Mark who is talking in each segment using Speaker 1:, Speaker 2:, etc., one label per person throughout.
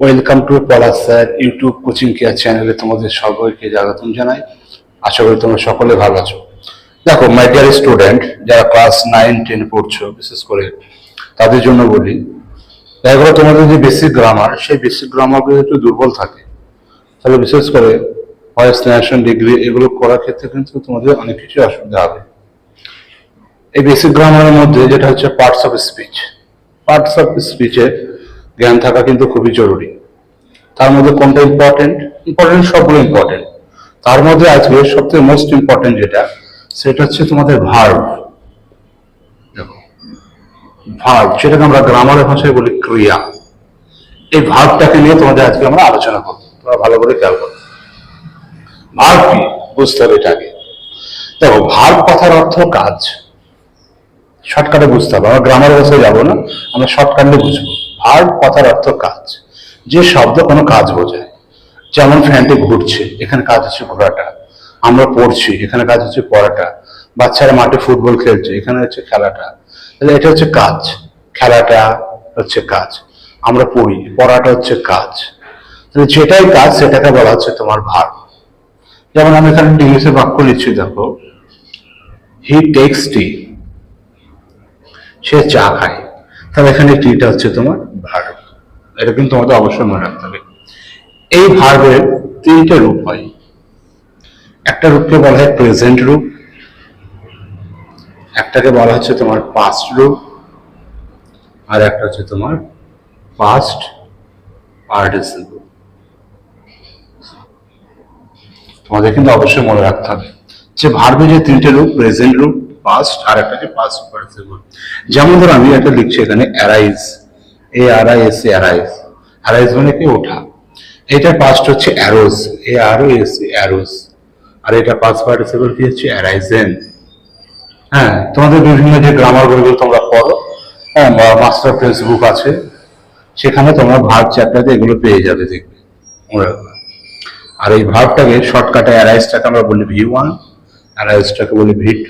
Speaker 1: Welcome to Palash sir YouTube coaching care চ্যানেলে তোমাদের সবাইকে স্বাগতম জানাই। আশা করি তোমরা সকলে ভালো আছো। দেখো মাই ডিয়ার স্টুডেন্ট, যারা ক্লাস 9-10 পড়ছো বিশেষ করে তাদের জন্য বলি, দেখো তোমাদের যে বেসিক গ্রামার, সেই বেসিক গ্রামারগুলো একটু দুর্বল থাকে, তাহলে বিশেষ করে ভয়েস ন্যারেশন ডিগ্রি এগুলো করার ক্ষেত্রে কিন্তু তোমাদের অনেক কিছু অসুবিধা হবে। এই বেসিক গ্রামারের মধ্যে যেটা হচ্ছে parts of speech, parts of স্পিচে জ্ঞান থাকা কিন্তু খুবই জরুরি। তার মধ্যে কোনটা ইম্পর্টেন্ট? ইম্পর্টেন্ট সবগুলো ইম্পর্টেন্ট। তার মধ্যে আজকে সবথেকে মোস্ট ইম্পর্টেন্ট যেটা, সেটা হচ্ছে তোমাদের ভার্ব। দেখো ভার্ব, সেটাকে আমরা গ্রামারের ভাষায় বলি ক্রিয়া। এই ভার্বটাকে নিয়ে তোমাদের আজকে আমরা আলোচনা করবো, তোমরা ভালো করে খেয়াল করো। ভার্ব কি বুঝতে হবে এটাকে। দেখো ভার্ব কথার অর্থ কাজ, শর্টকাটে বুঝতে হবে, আমরা গ্রামার ভাষায় যাবো না, আমরা শর্টকাটে বুঝবো। ভার্ব কথার অর্থ কাজ, যে শব্দ কোনো কাজ বোঝায়। যেমন ফ্যানটি ঘুরছে, এখানে কাজ হচ্ছে ঘোরাটা। আমরা পড়ছি, এখানে কাজ হচ্ছে পড়াটা। বাচ্চারা মাঠে ফুটবল খেলছে, এখানে হচ্ছে খেলাটা। তাহলে এটা হচ্ছে কাজ, খেলাটা হচ্ছে কাজ। আমরা পড়ি, পড়াটা হচ্ছে কাজ। তাহলে যেটাই কাজ সেটাকে বলা হচ্ছে তোমার ভার্ব। যেমন আমি এখানে ইংলিশে বাক্য লিখছি, দেখো হি টেক্স টি, সে চা খায়। তাহলে এখানে টিটা হচ্ছে তোমার ভার্ব। এটা কিন্তু আমাদের অবশ্যই মনে রাখতে হবে। এই ভার্বের তিনটে রূপ হয়। একটা রূপকে বলা হয় প্রেজেন্ট রূপ, একটাকে বলা হচ্ছে তোমার পাস্ট রূপ, আর একটা হচ্ছে তোমার পাস্ট পার্টিসিপল। তোমাদের কিন্তু অবশ্যই মনে রাখতে হবে যে ভার্বের যে তিনটে রূপ, প্রেজেন্ট রূপ, পাস্ট, আর একটা হচ্ছে পাস্ট পার্টিসিপল। যেমন ধরো আমি একটা লিখছি এখানে অ্যারাইজ, ARISE, অ্যারাইজ। অ্যারাইজ মানে কি ওঠা। এটার পাস্ট হচ্ছে অ্যারোজ, AROS, অ্যারোজ। আর এটা পাস্ট পার্টিসিপল কি হচ্ছে অ্যারাইজেন। হ্যাঁ, তোমাদের বিভিন্ন যে গ্রামার বইগুলো তোমরা পড়ো, হ্যাঁ, মাস্টার প্রিন্স বুক আছে, সেখানে তোমরা ভার্ব চ্যাপ্টারে এগুলো পেয়ে যাবে, দেখবে মনে রাখবে। আর এই ভার্বটাকে শর্টকাটে অ্যারাইজটাকে আমরা বলি V1, অ্যারাইজটাকে বলি V2,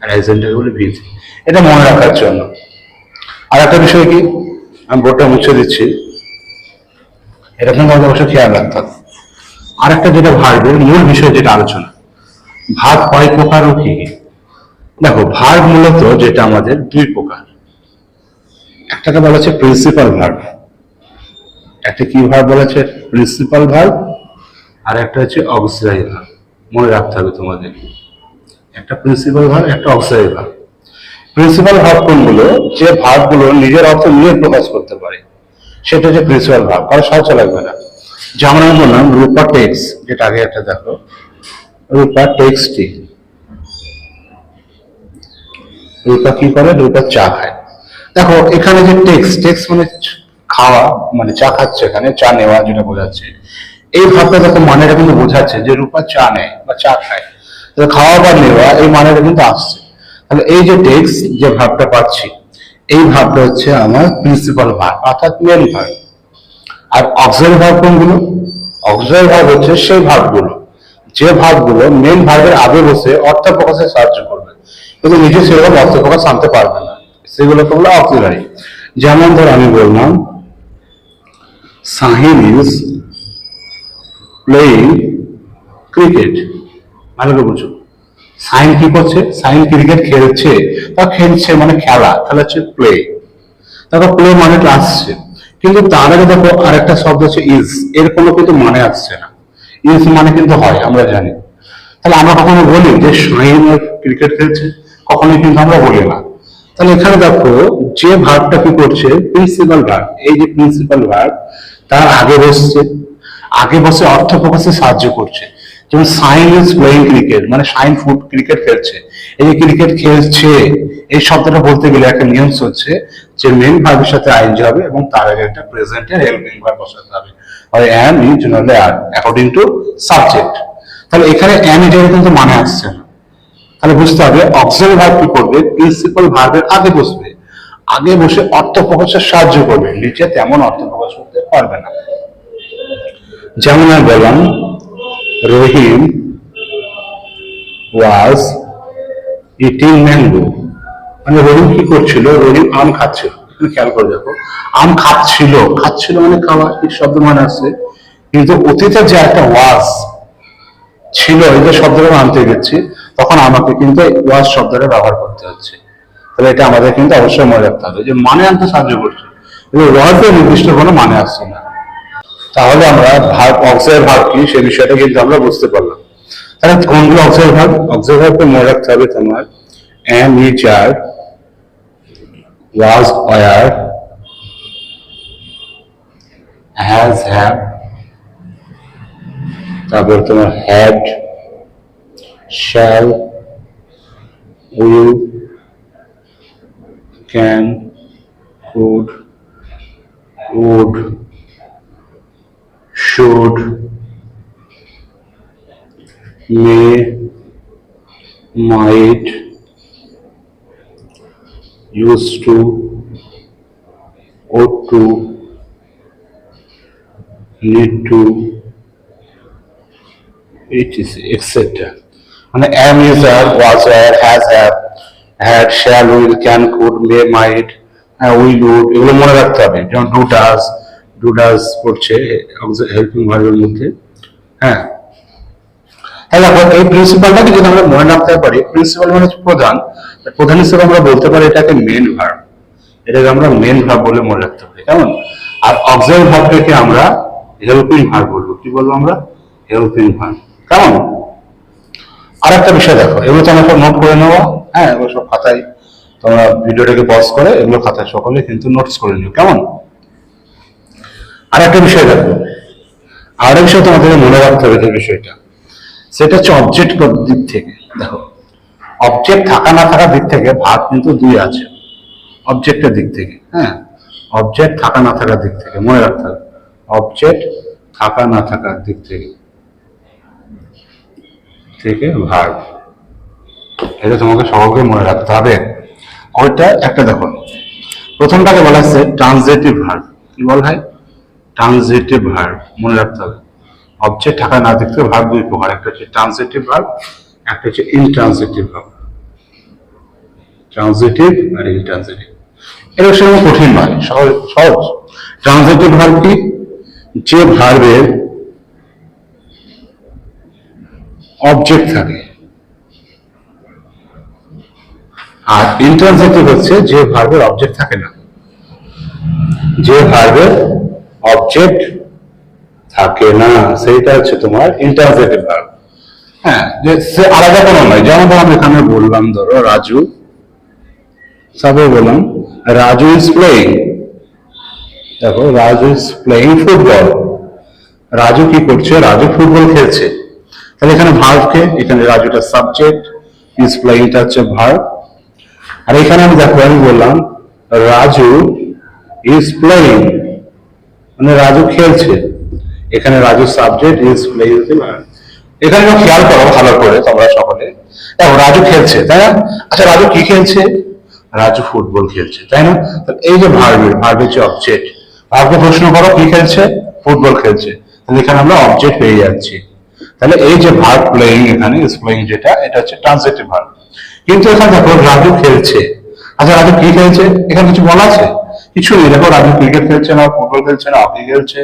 Speaker 1: অ্যারাইজেনটাকে বলি V3। এটা মনে রাখার জন্য। আর একটা বিষয় কি, আমি বোর্ডটা মুছে দিচ্ছি, এটা কিন্তু আমাদের অবশ্যই খেয়াল রাখতে হবে। আর একটা যেটা ভার্বের মূল বিষয়, যেটা আলোচনা, ভার্ব কয় প্রকার ও কি কি। দেখো ভার্ব মূলত যেটা আমাদের দুই প্রকার। একটাকে বলা হচ্ছে প্রিন্সিপাল ভার্ব। একটা কি ভার্ব বলা হচ্ছে? Principal verb. আর একটা হচ্ছে অক্সিলারি ভার্ব। মনে রাখতে হবে তোমাদের, একটা প্রিন্সিপাল ভার্ব, একটা অক্সিলারি ভার্ব। প্রিন্সিপাল ভার্ব কোনগুলো? যে ভার্বগুলো নিজের অর্থ নিয়ে প্রকাশ করতে পারে, সেটা হচ্ছে প্রিন্সিপাল ভার্ব, কারো সাহায্য লাগবে না। যেমন আমি বললাম রূপা টেক্স, যেটা আগে একটা দেখো, রূপা টেক্স টি। রূপা কি করে? রূপা চা খায়। দেখো এখানে যে টেক্স, টেক্স মানে খাওয়া, মানে চা খাচ্ছে, এখানে চা নেওয়া যেটা বোঝাচ্ছে। এই ভাবটা দেখো মানেটা কিন্তু বোঝাচ্ছে যে রূপা চা নেয় বা চা খায়। তো খাওয়া বা নেওয়া এই মানেটা কিন্তু আসছে। তাহলে এই যে টেক্স, যে ভাবটা পাচ্ছি, এই ভাবটা হচ্ছে আমার প্রিন্সিপাল ভার্ব, অর্থাৎ মেন ভার্ব। আর অক্সিলারি ভার্ব কোনগুলো? অক্সিলারি ভার্ব হচ্ছে সেই ভার্বগুলো, যে ভার্বগুলো মেন ভার্বের আগে বসে অর্থ প্রকাশে সাহায্য করবে, কিন্তু নিজে সেরকম অর্থ প্রকাশ আনতে পারবে না, সেগুলোকে বলে অক্সিলারি। যেমন ধর আমি বললাম সাহিল ইজ প্লেইং ক্রিকেট। ভালো করে বুঝো, সাইন কি করছে? সাইন ক্রিকেট খেলছে, তা খেলছে মানে খেলা, তাহলে হচ্ছে প্লে। দেখো প্লে মানে আসছে, কিন্তু তার আগে দেখো আরেকটা শব্দ হচ্ছে ইজ, এর কোনো কিন্তু মানে আসছে না। ইজ মানে কিন্তু হয়, আমরা জানি। তাহলে আমরা কখনো বলি যে শাহিন ক্রিকেট খেলছে? কখনোই কিন্তু আমরা বলি না। তাহলে এখানে দেখো যে ভার্বটা কি করছে, প্রিন্সিপাল ভার্ব। এই যে প্রিন্সিপাল ভার্ব, তার আগে বসছে, আগে বসে অর্থ প্রকাশে সাহায্য করছে। যেমন সাইন ইজ প্লেইং ক্রিকেট, মানে সাইন ফুট ক্রিকেট খেলছে। এই যে ক্রিকেট খেলছে, এই শব্দটা বলতে গেলে একটা নিয়ম হচ্ছে যে মেন ভার্বের সাথে আইএনজি হবে এবং তার আগে একটা প্রেজেন্টের হেল্পিং ভার্ব বসাতে হবে, হয় অ্যাম, ইজ, নলে আর, অ্যাকর্ডিং টু সাবজেক্ট। তাহলে এখানে অ্যাম এটার কিন্তু মানে আসছে না। তাহলে বুঝতে হবে অক্সিলারি ভার্ব কি করবে? প্রিন্সিপাল ভার্বের আগে বসবে, আগে বসে অর্থ প্রকাশে সাহায্য করবে, নিচে তেমন অর্থ প্রকাশ করতে পারবে না। যেমন আমি বললাম রহিম ওয়াজ ইটিং ম্যাঙ্গো, মানে রহিম কি করছিল? রহিম আম খাচ্ছিল। খেয়াল করে দেখো, আম খাচ্ছিল, খাচ্ছিল মানে খাওয়া, এই শব্দ মানে আসছে, কিন্তু অতীতে যে একটা ওয়াজ ছিল, এই যে শব্দটা আনতে গেছি, তখন আমাকে কিন্তু ওয়াজ শব্দটা ব্যবহার করতে হচ্ছে। তাহলে এটা আমাদের কিন্তু অবশ্যই মনে রাখতে হবে যে মানে আনতে সাহায্য করছে, কিন্তু ওয়াজের নির্দিষ্ট কোনো মানে আসছে না। তাহলে আমরা ভার্ব, অক্সিলারি ভার্ব কি সে বিষয়টা কিন্তু আমরা বুঝতে পারলাম। তাহলে কোনগুলো অক্সিলারি ভার্ব? অক্সিলারি ভার্বকে মনে রাখতে হবে তোমার am, is, are, was, were, has, have, তারপর তোমার had, shall, will, can, could, would, should, may, might, used to, ought to, need to, etc. etc. মানে am, is, are, was, were, has, have, had, shall, will, can, could, may, might, will, would, এগুলো মনে রাখতে হবে। যেমন do does পড়ছে helping ভার্বের মধ্যে। হ্যাঁ, তাহলে এই প্রিন্সিপালটাকে যদি আমরা মনে রাখতে পারি, প্রিন্সিপাল মানে প্রধান, প্রধান হিসেবে আমরা বলতে পারি এটাকে মেন ভার্ব, এটাকে আমরা মেন ভার্ব বলে মনে রাখতে পারি, কেমন? আর অক্সিলারি ভার্বটাকে আমরা হেল্পিং ভার্ব বলবো। কি বলবো আমরা? হেল্পিং ভার্ব, কেমন? আর একটা বিষয় দেখো, এগুলো তো আমরা সব নোট করে নেওয়া। হ্যাঁ, এগুলো সব খাতায়, তোমরা ভিডিওটাকে পজ করে এগুলো খাতায় সকলে কিন্তু নোটস করে নিও, কেমন? আর একটা বিষয় দেখো, আর একটা বিষয় তোমাদের মনে রাখতে হবে, যে বিষয়টা সেটা হচ্ছে অবজেক্ট দিক থেকে। দেখো, অবজেক্ট থাকা না থাকার দিক থেকে ভাগ কিন্তু দুই আছে। অবজেক্টের দিক থেকে, হ্যাঁ, অবজেক্ট থাকা না থাকার দিক থেকে মনে রাখতে হবে, অবজেক্ট থাকা না থাকার দিক থেকে ভার্ব, এটা তোমাকে সকলকে মনে রাখতে হবে। ওইটা একটা দেখো, প্রথমটাকে বলা হচ্ছে ট্রানজিটিভ ভার্ব। কি বলা হয়? ট্রানজিটিভ ভার্ব, মনে রাখতে হবে। অবজেক্ট থাকা না দিক থেকে ভার্ব দুই প্রকার, একটা হচ্ছে ট্রানজিটিভ ভার্ব, একটা হচ্ছে ইনট্রানজিটিভ ভার্ব। ট্রানজিটিভ আর ইনট্রানজিটিভ, এটা সেরকম কঠিন নয়, সহজ। ট্রানজিটিভ ভার্ব কি? যে ভার্বের অবজেক্ট থাকে। আর ইনট্রানজিটিভ হচ্ছে যে ভার্বের অবজেক্ট থাকে না, যে ভার্বের অবজেক্ট থাকে না, সেইটা হচ্ছে তোমার ইনট্রানজিটিভ ভার্ব। হ্যাঁ, যে সে আলাদা কোনো নয়। যেমন আমি এখানে বললাম, ধরো রাজু, তারপরে বললাম রাজু ইজ প্লেইং। দেখো, Raju is playing football. Raju কি করছে? রাজু ফুটবল খেলছে। তাহলে এখানে ভার্বকে, এখানে রাজুটা সাবজেক্ট, ইজ প্লেইংটা হচ্ছে ভার্ব। আর এখানে আমি দেখো, আমি বললাম রাজু ইজ প্লেইং, মানে রাজু খেলছে। এখানে রাজু সাবজেক্ট, ইজ প্লেইং হচ্ছে ভার্ব। এখানে খেয়াল করো ভালো করে তোমরা সকলে, দেখো রাজু খেলছে, তাই না? আচ্ছা, রাজু কি খেলছে? রাজু ফুটবল খেলছে, তাই না? এই যে ভার্বের যে অবজেক্ট, ভার্বকে প্রশ্ন করো কি খেলছে? ফুটবল খেলছে। তাহলে এখানে আমরা অবজেক্ট পেয়ে যাচ্ছি। তাহলে এই যে ভার্ব প্লেইং, এখানে ইজ প্লেইং যেটা, এটা হচ্ছে ট্রানজিটিভ ভার্ব। কিন্তু এখানে দেখো রাজু খেলছে। আচ্ছা, রাজু কি খেলছে? এখানে কিছু বলা আছে? কিছু নেই। দেখো, রাজু ক্রিকেট খেলছে না, ফুটবল খেলছে না, হকি খেলছে,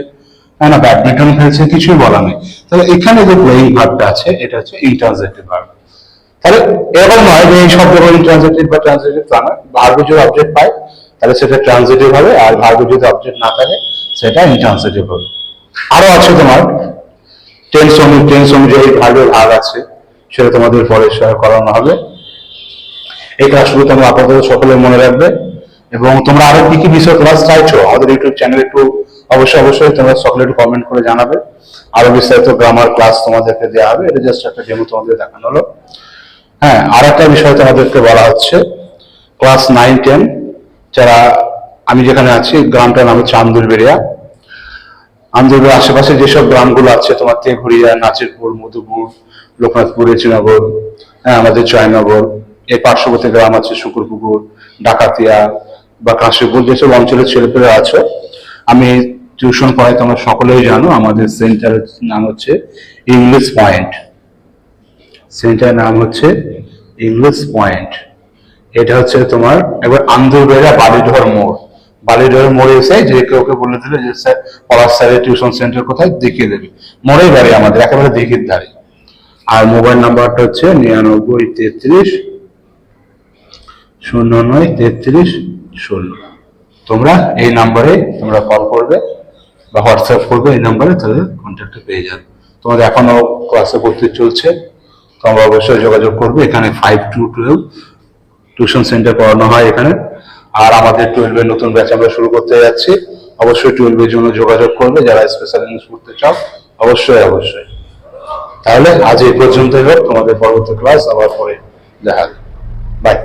Speaker 1: তাই না, ব্যাডমিন্টন খেলছে, কিছুই বলা নেই। তাহলে এখানে যে প্লেইং ভার্বটা আছে, এটা হচ্ছে ইনট্রানজিটিভ ভার্ব। তাহলে এরকম নয় যে এই শব্দগুলো ইনট্রানজিটিভ বা ট্রানজিটিভ, তা নয়। ভার্বে যদি অবজেক্ট পায় তাহলে সেটা ট্রানজিটিভ হবে, আর ভার্বে যদি অবজেক্ট না থাকে সেটা ইনট্রানজিটিভ হবে। আরো আছে তোমার টেন্স অনুযায়ী ভার্বের ভাগ আছে, সেটা তোমাদের পরে শেয়ার করানো হবে। এই ক্লাসগুলো তোমরা আপাতত সকলে মনে রাখবে, এবং তোমরা আরো কি কি বিষয় ক্লাস চাইছো আমাদের ইউটিউব চ্যানেলে একটু অবশ্যই তোমরা সকলে একটু কমেন্ট করে জানাবে। আরো বিস্তারিত গ্রামার ক্লাস তোমাদেরকে দেওয়া হবে। এটা জাস্ট একটা ডেমো তোমাদের দেখানো হলো। হ্যাঁ, আর একটা বিষয় তোমাদেরকে বলা হচ্ছে, ক্লাস 9-10 যারা, আমি যেখানে আছি গ্রামটার নাম হচ্ছে আন্দুলবেড়িয়া। আন্দুলবেড়িয়ার আশেপাশে যেসব গ্রামগুলো আছে, তোমার তেঘুরিয়া, নাচিরপুর, মধুপুর, লোকনাথপুর, এচিনগর, হ্যাঁ, আমাদের জয়নগর, এই পার্শ্ববর্তী গ্রাম আছে শুকুরপুকুর, ডাকাতিয়া বা কাশীপুর, যেসব অঞ্চলের ছেলেপেলে আছে, আমি টিউশন পড়াই, তোমরা সকলেই জানো। আমাদের সেন্টারের নাম হচ্ছে ইংলিশ পয়েন্ট। সেন্টারের নাম হচ্ছে ইংলিশ পয়েন্ট। এটা হচ্ছে তোমার একবার আন্দুলবেড়া বালিডোহার মোড়, বালিডোর মোড়ে এসে যে কেউকে বলে দিলে যে স্যার পলাশ স্যারের টিউশন সেন্টার কোথায়, দেখিয়ে দেবে। মোড়েই বাড়ি আমাদের, একেবারে দিঘির ধারে। আর মোবাইল নাম্বারটা হচ্ছে 9933093300। তোমরা এই নাম্বারে তোমরা কল করবে বা হোয়াটসঅ্যাপ করবে, এই নাম্বারে তাহলে কন্ট্যাক্টে পেয়ে যাবে। তোমাদের এখনো ক্লাসে ভর্তি চলছে, তোমরা অবশ্যই যোগাযোগ করবে। এখানে 5 to 12 টিউশন সেন্টার পড়ানো হয় এখানে। আর আমাদের 12 এর নতুন ব্যাচ আমরা শুরু করতে যাচ্ছি। অবশ্যই 12 এর জন্য যোগাযোগ করবে, যারা স্পেশাল ইংলিশ পড়তে চাও। অবশ্যই। তাহলে আজ এই পর্যন্তই হোক, তোমাদের পরবর্তী ক্লাস আবার পরে দেখা হবে। বাই।